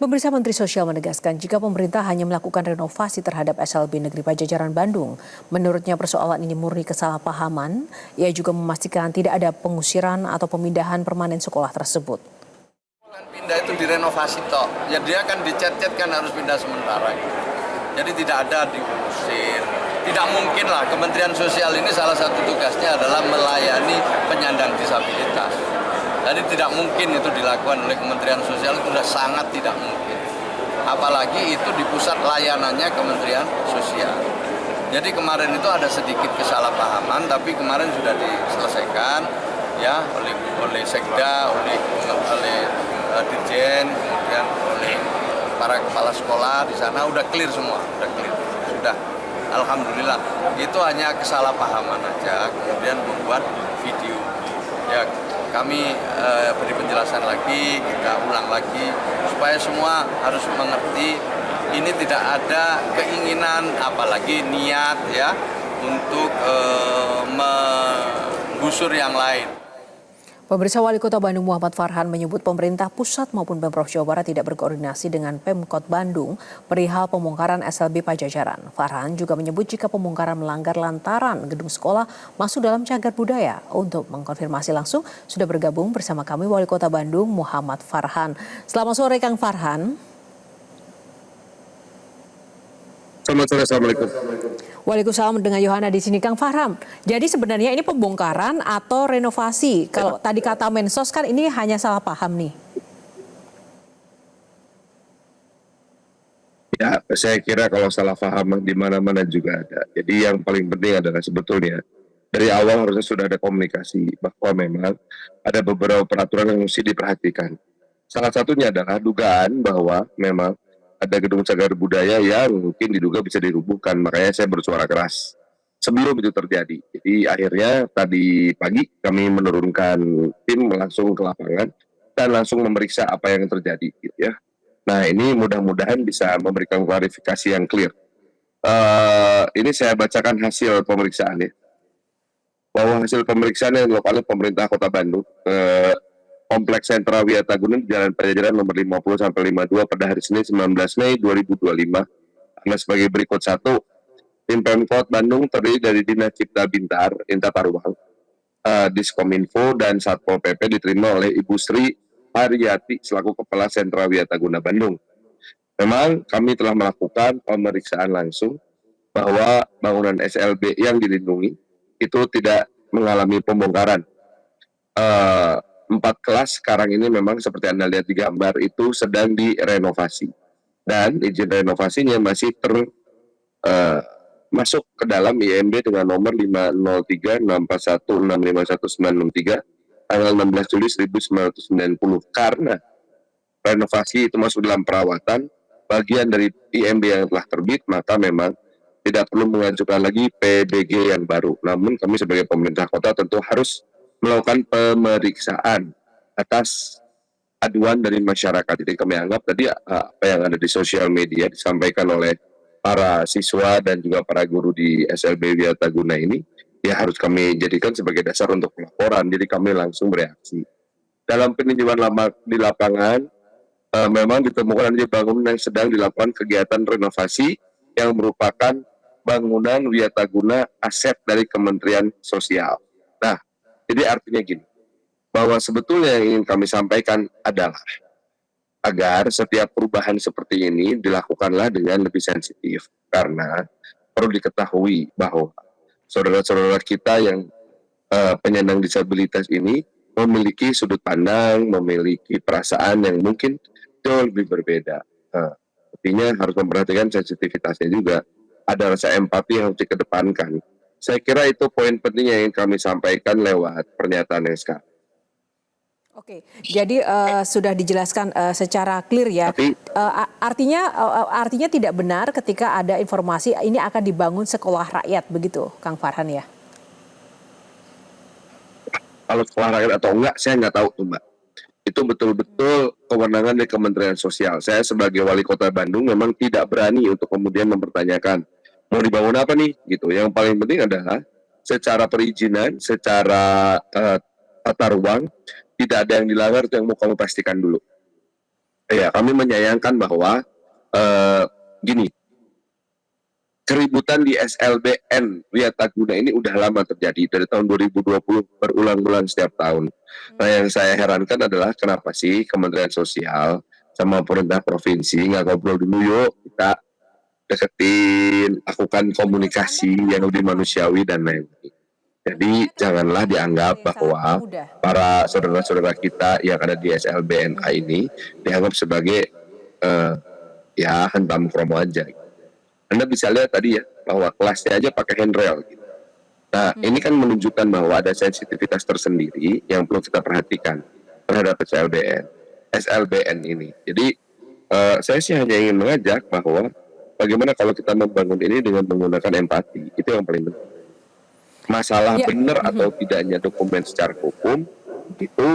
Pemirsa, Menteri Sosial menegaskan jika pemerintah hanya melakukan renovasi terhadap SLB Negeri Pajajaran Bandung, menurutnya persoalan ini murni kesalahpahaman. Ia juga memastikan tidak ada pengusiran atau pemindahan permanen sekolah tersebut. Pindah itu direnovasi toh, ya dia kan dicet-cet kan harus pindah sementara gitu. Jadi tidak ada diusir. Tidak mungkin lah, Kementerian Sosial ini salah satu tugasnya adalah melayani penyandang disabilitas. Jadi tidak mungkin itu dilakukan oleh Kementerian Sosial, itu sudah sangat tidak mungkin. Apalagi itu di pusat layanannya Kementerian Sosial. Jadi kemarin itu ada sedikit kesalahpahaman, tapi kemarin sudah diselesaikan ya oleh Sekda, oleh Dirjen, kemudian oleh para kepala sekolah di sana udah clear semua, udah clear, sudah. Alhamdulillah, itu hanya kesalahpahaman aja, kemudian membuat video. Ya, kami beri penjelasan lagi, kita ulang lagi, supaya semua harus mengerti ini tidak ada keinginan, apalagi niat ya, untuk menggusur yang lain. Pemirsa, Wali Kota Bandung Muhammad Farhan menyebut pemerintah pusat maupun Pemprov Jawa Barat tidak berkoordinasi dengan Pemkot Bandung perihal pembongkaran SLB Pajajaran. Farhan juga menyebut jika pembongkaran melanggar lantaran gedung sekolah masuk dalam cagar budaya. Untuk mengkonfirmasi langsung sudah bergabung bersama kami Wali Kota Bandung Muhammad Farhan. Selamat sore Kang Farhan. Selamat sore, Assalamualaikum. Waalaikumsalam, dengan Yohana di sini, Kang Farhan. Jadi sebenarnya ini pembongkaran atau renovasi? Kalau tadi kata Mensos kan ini hanya salah paham nih. Ya, saya kira kalau salah paham di mana-mana juga ada. Jadi yang paling penting adalah sebetulnya dari awal harusnya sudah ada komunikasi bahwa memang ada beberapa peraturan yang mesti diperhatikan. Salah satunya adalah dugaan bahwa memang ada gedung cagar budaya yang mungkin diduga bisa dirubuhkan. Makanya saya bersuara keras sebelum itu terjadi. Jadi akhirnya tadi pagi kami menurunkan tim langsung ke lapangan dan langsung memeriksa apa yang terjadi gitu ya. Nah, ini mudah-mudahan bisa memberikan klarifikasi yang clear. Ini saya bacakan hasil pemeriksaan ya. Bahwa hasil pemeriksaan yang dilakukan oleh pemerintah Kota Bandung Kompleks Sentra Wiataguna di Jalan Pajajaran nomor 50 sampai 52 pada hari Senin 19 Mei 2025 adalah sebagai berikut. 1. Tim Pemkot Bandung terdiri dari Dinas Cipta Bintar, Tata Ruang, Diskominfo dan Satpol PP diterima oleh Ibu Sri Haryati selaku Kepala Sentra Wiataguna Bandung. Memang kami telah melakukan pemeriksaan langsung bahwa bangunan SLB yang dilindungi itu tidak mengalami pembongkaran. 4 kelas sekarang ini memang seperti Anda lihat di gambar itu sedang direnovasi. Dan izin renovasinya masih masuk ke dalam IMB dengan nomor 50364165193 tanggal 16 Juli 1990. Karena renovasi itu masuk dalam perawatan, bagian dari IMB yang telah terbit, maka memang tidak perlu mengajukan lagi PDG yang baru. Namun kami sebagai pemerintah kota tentu harus melakukan pemeriksaan atas aduan dari masyarakat. Jadi kami anggap tadi apa yang ada di sosial media disampaikan oleh para siswa dan juga para guru di SLB Wiataguna ini, ya harus kami jadikan sebagai dasar untuk pelaporan. Jadi kami langsung bereaksi. Dalam peninjauan di lapangan, memang ditemukan ada bangunan yang sedang dilakukan kegiatan renovasi yang merupakan bangunan Wiataguna aset dari Kementerian Sosial. Nah, jadi artinya gini, bahwa sebetulnya yang ingin kami sampaikan adalah agar setiap perubahan seperti ini dilakukanlah dengan lebih sensitif. Karena perlu diketahui bahwa saudara-saudara kita yang penyandang disabilitas ini memiliki sudut pandang, memiliki perasaan yang mungkin jauh lebih berbeda. Artinya harus memperhatikan sensitivitasnya juga. Ada rasa empati yang harus dikedepankan. Saya kira itu poin penting yang ingin kami sampaikan lewat pernyataan yang sekarang. Oke, jadi sudah dijelaskan secara clear ya. Tapi, artinya tidak benar ketika ada informasi ini akan dibangun sekolah rakyat, begitu, Kang Farhan ya? Kalau sekolah rakyat atau enggak, saya nggak tahu tuh Mbak. Itu betul-betul kewenangan dari Kementerian Sosial. Saya sebagai Wali Kota Bandung memang tidak berani untuk kemudian mempertanyakan mau dibangun apa nih gitu. Yang paling penting adalah secara perizinan, secara tata ruang tidak ada yang dilanggar, itu yang mau kamu pastikan dulu. Ya, kami menyayangkan bahwa gini, keributan di SLBN Wiataguna ini udah lama terjadi dari tahun 2020 berulang-ulang setiap tahun. Nah, yang saya herankan adalah kenapa sih Kementerian Sosial sama pemerintah provinsi nggak ngobrol dulu, yuk kita deketin, lakukan komunikasi yang lebih manusiawi dan lain-lain. Jadi janganlah dianggap bahwa para saudara-saudara kita yang ada di SLBNA ini dianggap sebagai ya hentam kromo aja. Anda bisa lihat tadi ya bahwa kelasnya aja pakai handrail. Gitu. Nah, ini kan menunjukkan bahwa ada sensitivitas tersendiri yang perlu kita perhatikan terhadap SLBN ini. Jadi saya sih hanya ingin mengajak bahwa bagaimana kalau kita membangun ini dengan menggunakan empati, itu yang paling penting. Masalah benar atau tidaknya dokumen secara hukum itu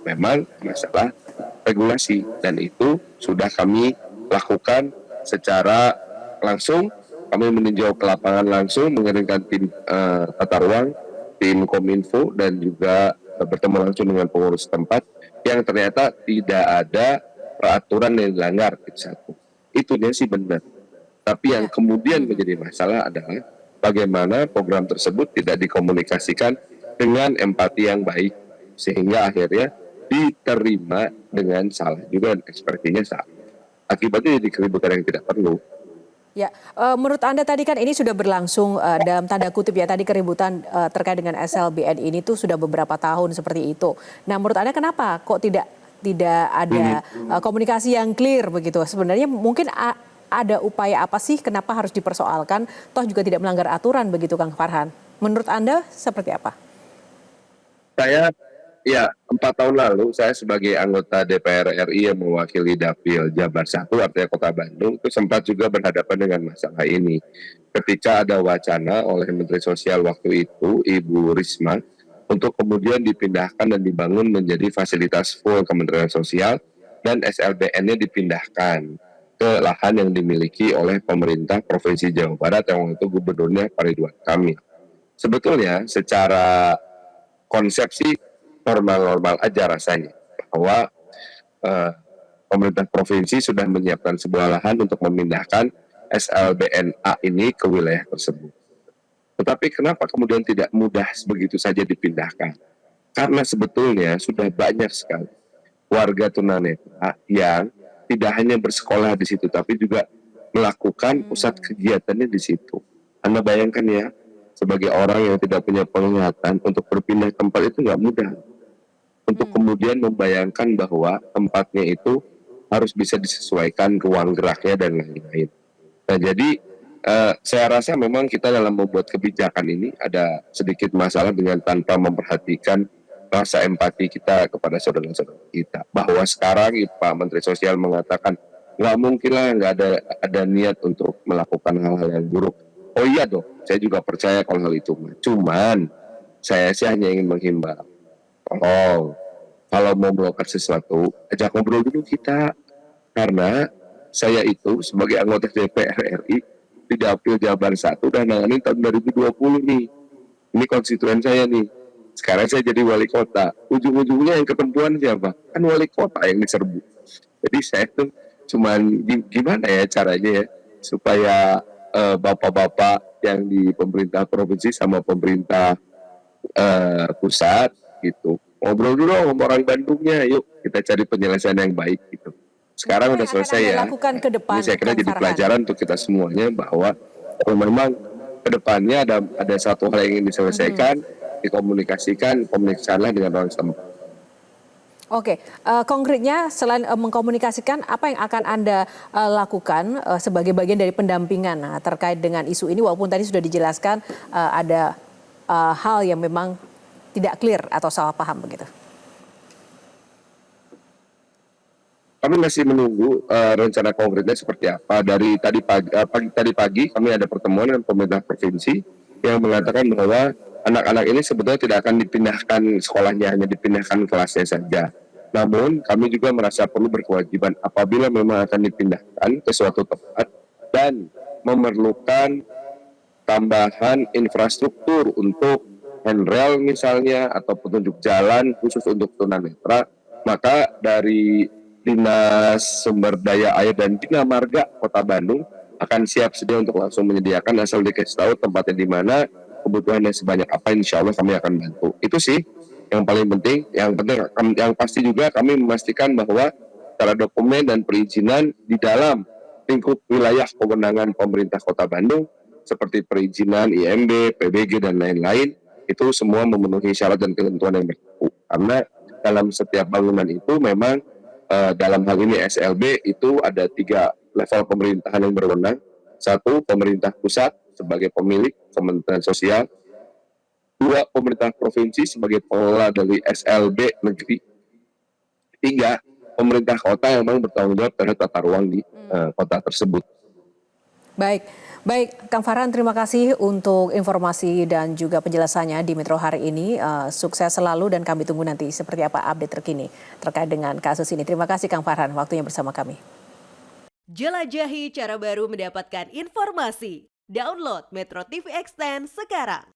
memang masalah regulasi dan itu sudah kami lakukan secara langsung. Kami meninjau ke lapangan langsung, mengirimkan tim tata ruang, tim Kominfo dan juga bertemu langsung dengan pengurus tempat yang ternyata tidak ada peraturan yang dilanggar. Itu dia sih benar. Tapi yang kemudian menjadi masalah adalah bagaimana program tersebut tidak dikomunikasikan dengan empati yang baik sehingga akhirnya diterima dengan salah juga dan ekspresinya salah. Akibatnya jadi keributan yang tidak perlu. Ya, menurut Anda tadi kan ini sudah berlangsung dalam tanda kutip ya tadi keributan terkait dengan SLBN ini tuh sudah beberapa tahun seperti itu. Nah, menurut Anda kenapa kok tidak ada komunikasi yang clear begitu? Sebenarnya mungkin ada upaya apa sih kenapa harus dipersoalkan toh juga tidak melanggar aturan begitu Kang Farhan? Menurut Anda seperti apa? Saya 4 tahun lalu saya sebagai anggota DPR RI yang mewakili Dapil Jabar 1 artinya Kota Bandung itu sempat juga berhadapan dengan masalah ini. Ketika ada wacana oleh Menteri Sosial waktu itu Ibu Risma untuk kemudian dipindahkan dan dibangun menjadi fasilitas full Kementerian Sosial dan SLBN-nya dipindahkan ke lahan yang dimiliki oleh pemerintah Provinsi Jawa Barat yang waktu itu gubernurnya Pak Ridwan Kamil. Sebetulnya secara konsepsi normal-normal aja rasanya bahwa pemerintah provinsi sudah menyiapkan sebuah lahan untuk memindahkan SLBNA ini ke wilayah tersebut. Tetapi kenapa kemudian tidak mudah begitu saja dipindahkan? Karena sebetulnya sudah banyak sekali warga tunanetra yang tidak hanya bersekolah di situ, tapi juga melakukan pusat kegiatannya di situ. Anda bayangkan ya, sebagai orang yang tidak punya penglihatan untuk berpindah tempat itu nggak mudah. Untuk kemudian membayangkan bahwa tempatnya itu harus bisa disesuaikan ruang geraknya dan lain-lain. Nah, jadi saya rasa memang kita dalam membuat kebijakan ini ada sedikit masalah dengan tanpa memperhatikan rasa empati kita kepada saudara-saudara kita. Bahwa sekarang Pak Menteri Sosial mengatakan nggak mungkin lah nggak ada niat untuk melakukan hal-hal yang buruk. Oh iya dong, saya juga percaya kalau hal itu. Cuman saya sih hanya ingin menghimbau. Kalau mau melakukan sesuatu, ajak ngobrol dulu kita. Karena saya itu sebagai anggota DPR RI di Dapil Jabar 1 dan nanganin tahun 2020 nih. Ini konstituen saya nih. Sekarang saya jadi wali kota. Ujung-ujungnya yang ketempuan siapa? Kan wali kota yang diserbu. Jadi saya tuh cuman gimana ya caranya ya supaya bapak-bapak yang di pemerintah provinsi sama pemerintah pusat gitu ngobrol dulu sama orang Bandungnya, yuk kita cari penyelesaian yang baik gitu. Sekarang udah selesai ya. Ini saya kira jadi pelajaran untuk kita semuanya bahwa memang kedepannya ada satu hal yang ingin diselesaikan, komunikasikanlah dengan orang setempat. Oke, konkretnya selain mengkomunikasikan, apa yang akan Anda lakukan sebagai bagian dari pendampingan terkait dengan isu ini, walaupun tadi sudah dijelaskan ada hal yang memang tidak clear atau salah paham begitu? Kami masih menunggu rencana konkretnya seperti apa. Dari tadi pagi kami ada pertemuan dengan pemerintah provinsi yang mengatakan bahwa anak-anak ini sebetulnya tidak akan dipindahkan sekolahnya, hanya dipindahkan kelasnya saja. Namun kami juga merasa perlu berkewajiban apabila memang akan dipindahkan ke suatu tempat dan memerlukan tambahan infrastruktur untuk handrail misalnya atau petunjuk jalan khusus untuk tunanetra, maka dari Dinas Sumber Daya Air dan Bina Marga Kota Bandung akan siap sedia untuk langsung menyediakan, asal dikasih tahu tempatnya di mana, kebutuhannya sebanyak apa, insya Allah kami akan bantu. Itu sih yang paling penting. Yang pasti juga kami memastikan bahwa secara dokumen dan perizinan di dalam lingkup wilayah kewenangan pemerintah Kota Bandung seperti perizinan IMB, PBG dan lain-lain itu semua memenuhi syarat dan ketentuan yang berlaku. Karena dalam setiap bangunan itu memang dalam hal ini SLB itu ada 3 level pemerintahan yang berwenang. 1, pemerintah pusat sebagai pemilik Kementerian Sosial. 2, pemerintah provinsi sebagai pengelola dari SLB negeri. 3, pemerintah kota yang memang bertanggung jawab terhadap tata ruang di kota tersebut. Baik, Kang Farhan, terima kasih untuk informasi dan juga penjelasannya di Metro hari ini. Sukses selalu dan kami tunggu nanti seperti apa update terkini terkait dengan kasus ini. Terima kasih Kang Farhan, waktunya bersama kami. Jelajahi cara baru mendapatkan informasi. Download Metro TV Extend sekarang.